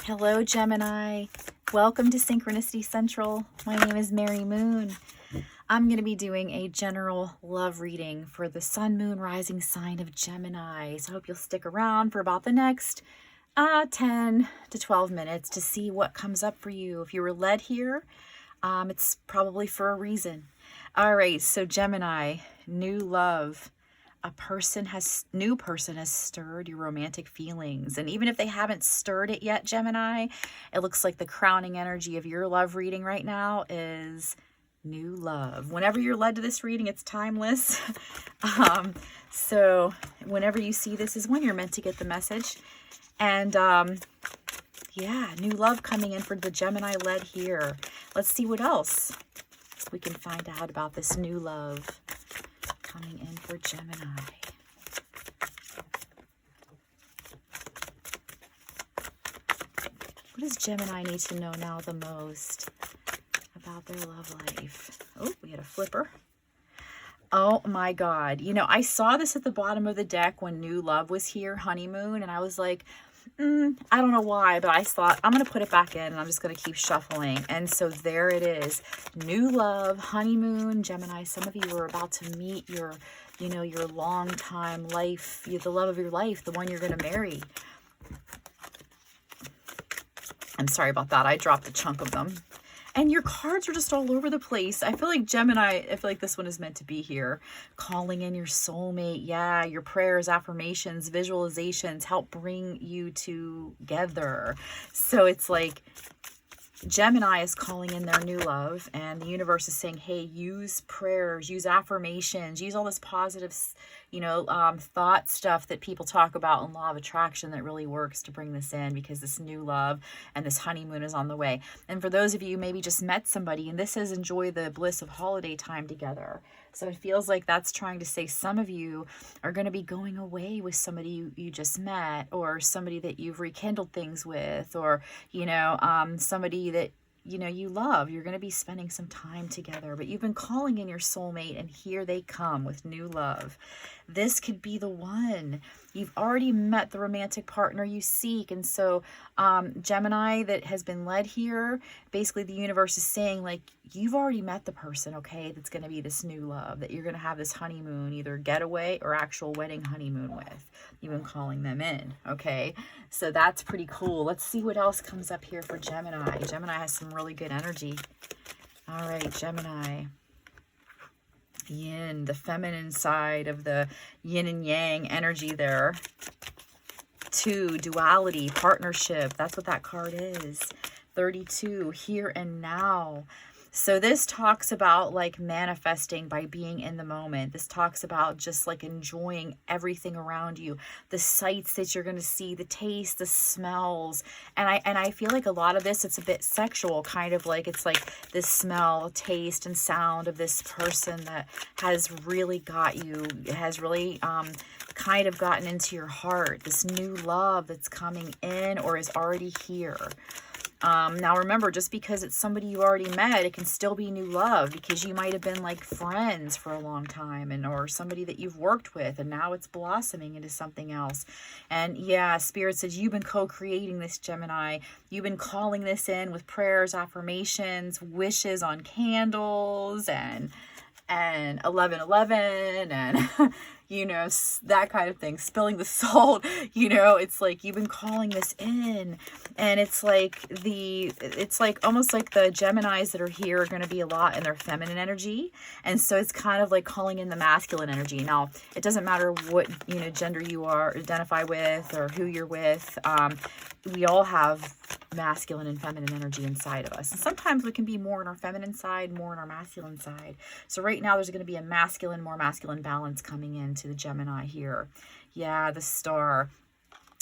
Hello, Gemini. Welcome to Synchronicity Central. My name is Mary Moon. I'm going to be doing a general love reading for the Sun, Moon, Rising sign of Gemini. So I hope you'll stick around for about the next 10 to 12 minutes to see what comes up for you. If you were led here, it's probably for a reason. All right, so Gemini, new love. New person has stirred your romantic feelings. And even if they haven't stirred it yet, Gemini, it looks like the crowning energy of your love reading right now is new love. Whenever you're led to this reading, it's timeless. So whenever you see this is when you're meant to get the message. And yeah, new love coming in for the Gemini led here. Let's see what else we can find out about this new love coming in for Gemini. What does Gemini need to know now the most about their love life? Oh, we had a flipper. Oh my God. You know, I saw this at the bottom of the deck when new love was here, honeymoon, and I was like, I don't know why, but I thought I'm going to put it back in and I'm just going to keep shuffling. And so there it is. New love, honeymoon, Gemini. Some of you are about to meet your, your long time life, the love of your life, the one you're going to marry. I'm sorry about that. I dropped a chunk of them. And your cards are just all over the place. I feel like Gemini, I feel like this one is meant to be here. Calling in your soulmate. Yeah, your prayers, affirmations, visualizations help bring you together. So it's like Gemini is calling in their new love, and the universe is saying, hey, use prayers, use affirmations, use all this positive, thought stuff that people talk about in law of attraction that really works to bring this in, because this new love and this honeymoon is on the way. And for those of you who maybe just met somebody, and this says enjoy the bliss of holiday time together. So it feels like that's trying to say some of you are going to be going away with somebody you just met, or somebody that you've rekindled things with, or, somebody that, you love. You're going to be spending some time together, but you've been calling in your soulmate, and here they come with new love. This could be the one. You've already met the romantic partner you seek. And so Gemini that has been led here, basically the universe is saying, like, you've already met the person, okay, that's going to be this new love, that you're going to have this honeymoon, either getaway or actual wedding honeymoon with. You've been calling them in, okay? So that's pretty cool. Let's see what else comes up here for Gemini. Gemini has some really good energy. All right, Gemini. Yin, the feminine side of the yin and yang energy there. 2, duality, partnership. That's what that card is. 32, here and now. So this talks about like manifesting by being in the moment. This talks about just like enjoying everything around you, the sights that you're going to see, the taste, the smells. And I feel like a lot of this, it's a bit sexual, kind of like it's like this smell, taste, and sound of this person that has really got you, has really kind of gotten into your heart. This new love that's coming in or is already here. Now remember, just because it's somebody you already met, it can still be new love, because you might have been like friends for a long time, or somebody that you've worked with, and now it's blossoming into something else. And yeah, Spirit says you've been co-creating this, Gemini. You've been calling this in with prayers, affirmations, wishes on candles, and 1111, and that kind of thing, spilling the salt. It's like you've been calling this in, and it's like almost like the Geminis that are here are going to be a lot in their feminine energy, and so it's kind of like calling in the masculine energy. Now it doesn't matter what gender you identify with or who you're with. We all have masculine and feminine energy inside of us, and sometimes we can be more in our feminine side, more in our masculine side. So right now there's going to be a more masculine balance coming into the Gemini here. Yeah, the Star.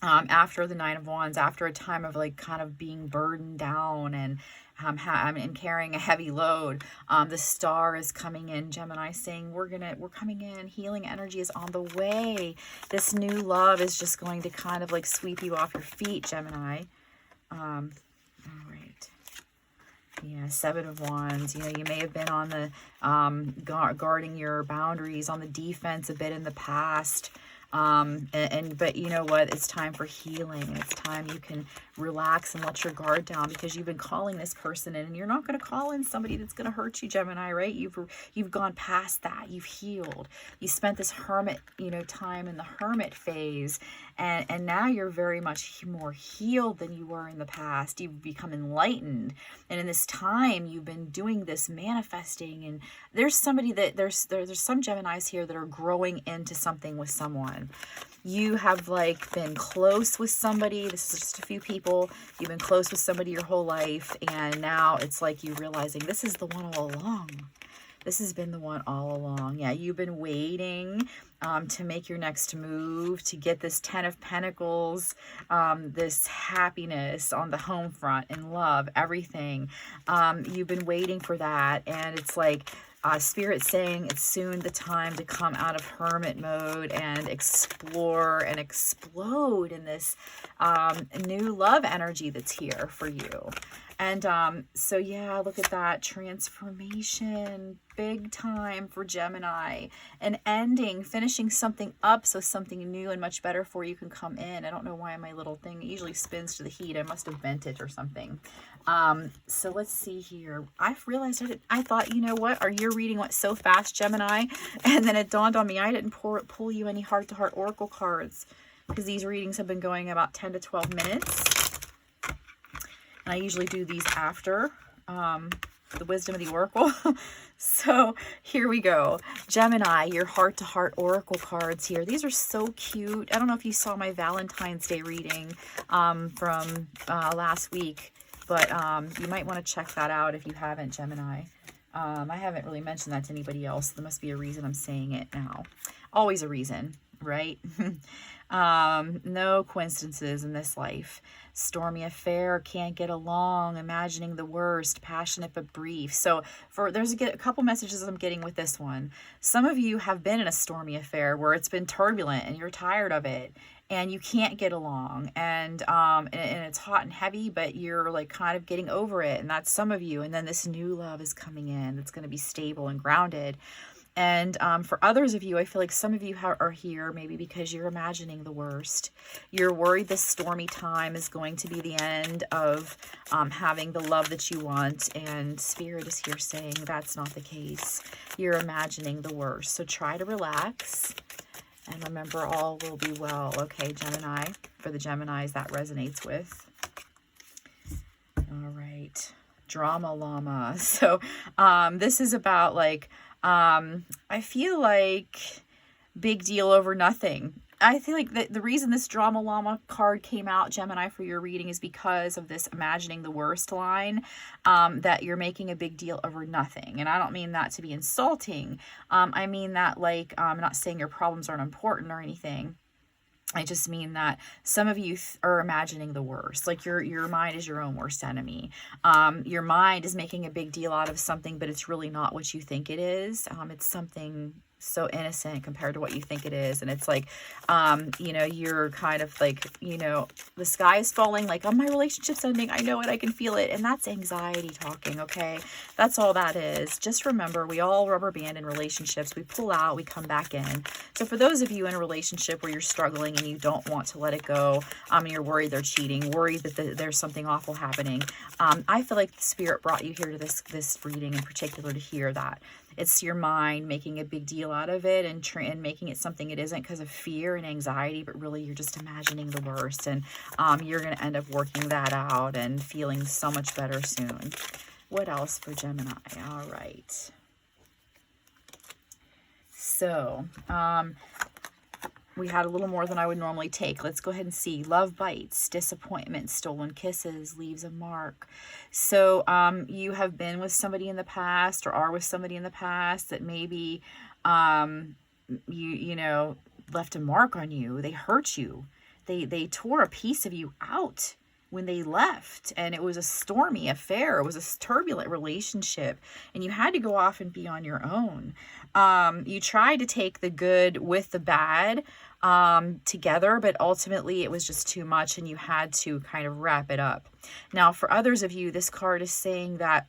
After the 9 of Wands, after a time of like kind of being burdened down and carrying a heavy load, the Star is coming in, Gemini, saying we're coming in, healing energy is on the way. This new love is just going to kind of like sweep you off your feet, Gemini. All right. Yeah, 7 of Wands. You may have been on the guarding your boundaries, on the defense a bit in the past. But you know what? It's time for healing. And it's time you can relax and let your guard down, because you've been calling this person in, and you're not going to call in somebody that's going to hurt you, Gemini, right? You've gone past that. You've healed. You spent this hermit, time in the hermit phase, and now you're very much more healed than you were in the past. You've become enlightened, and in this time you've been doing this manifesting, and there's somebody that there's some Geminis here that are growing into something with someone. You have been close with somebody. This is just a few people. You've been close with somebody your whole life, and now it's like you realizing this is the one all along. This has been the one all along. Yeah, you've been waiting to make your next move, to get this 10 of Pentacles, this happiness on the home front, in love, everything. You've been waiting for that, and it's like Spirit saying it's soon the time to come out of hermit mode and explore and explode in this new love energy that's here for you. And so yeah, look at that transformation, big time for Gemini, an ending, finishing something up so something new and much better for you can come in. I don't know why my little thing usually spins to the heat. I must have bent it or something. So let's see here. I've realized I thought, you know what, your reading went so fast, Gemini, and then it dawned on me I didn't pull you any heart-to-heart oracle cards, because these readings have been going about 10 to 12 minutes. And I usually do these after the wisdom of the oracle. So here we go. Gemini, your heart-to-heart oracle cards here. These are so cute. I don't know if you saw my Valentine's Day reading from last week, but you might want to check that out if you haven't, Gemini. I haven't really mentioned that to anybody else. There must be a reason I'm saying it now. Always a reason, right? No coincidences in this life. Stormy affair, can't get along, imagining the worst, passionate but brief. So there's a couple messages I'm getting with this one. Some of you have been in a stormy affair where it's been turbulent and you're tired of it, and you can't get along, and it's hot and heavy, but you're kind of getting over it, and that's some of you. And then this new love is coming in that's going to be stable and grounded. And for others of you, I feel like some of you are here maybe because you're imagining the worst. You're worried this stormy time is going to be the end of having the love that you want. And Spirit is here saying that's not the case. You're imagining the worst. So try to relax. And remember, all will be well. Okay, Gemini. For the Geminis that resonates with. All right. Drama Llama. So this is about I feel like big deal over nothing. I feel like the reason this Drama Llama card came out, Gemini, for your reading is because of this imagining the worst line, that you're making a big deal over nothing. And I don't mean that to be insulting. I mean that I'm not saying your problems aren't important or anything. I just mean that some of you are imagining the worst. Your mind is your own worst enemy. Your mind is making a big deal out of something, but it's really not what you think it is. It's something so innocent compared to what you think it is. And it's you're kind of the sky is falling, oh, my relationship's ending. I know it, I can feel it. And that's anxiety talking, okay? That's all that is. Just remember, we all rubber band in relationships. We pull out, we come back in. So for those of you in a relationship where you're struggling and you don't want to let it go, you're worried they're cheating, worried that there's something awful happening, I feel like the Spirit brought you here to this reading in particular to hear that. It's your mind making a big deal out of it and making it something it isn't because of fear and anxiety, but really you're just imagining the worst, and you're going to end up working that out and feeling so much better soon. What else for Gemini? All right. So, we had a little more than I would normally take. Let's go ahead and see. Love bites, disappointment, stolen kisses, leaves a mark. So you have been with somebody in the past or are with somebody in the past that maybe you know, left a mark on you. They hurt you. They tore a piece of you out when they left, and it was a stormy affair. It was a turbulent relationship, and you had to go off and be on your own. You tried to take the good with the bad together, but ultimately it was just too much, and you had to kind of wrap it up. Now, for others of you, this card is saying that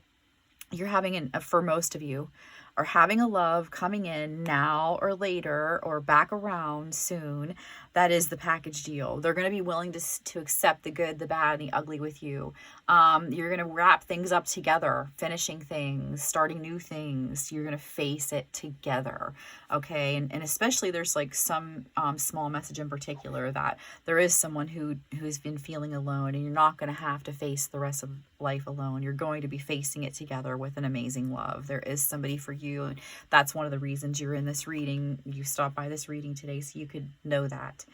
you're having for most of you, are having a love coming in now or later or back around soon, that is the package deal. They're going to be willing to accept the good, the bad, and the ugly with you. You're going to wrap things up together, finishing things, starting new things. You're going to face it together. Okay. And especially there's like some small message in particular that there is someone who's been feeling alone, and you're not going to have to face the rest of life alone. You're going to be facing it together with an amazing love. There is somebody for you, and that's one of the reasons you're in this reading. You stopped by this reading today so you could know that.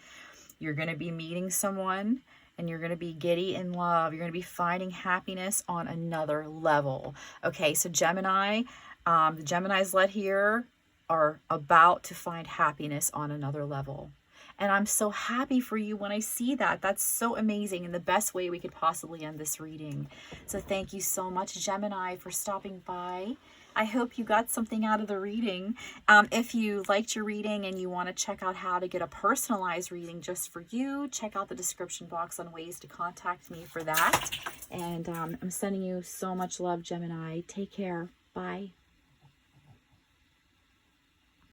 You're going to be meeting someone, and you're going to be giddy in love. You're going to be finding happiness on another level. Okay, so Gemini, the Geminis led here are about to find happiness on another level. And I'm so happy for you when I see that. That's so amazing, and the best way we could possibly end this reading. So thank you so much, Gemini, for stopping by. I hope you got something out of the reading. If you liked your reading and you want to check out how to get a personalized reading just for you, check out the description box on ways to contact me for that. And I'm sending you so much love, Gemini. Take care. Bye.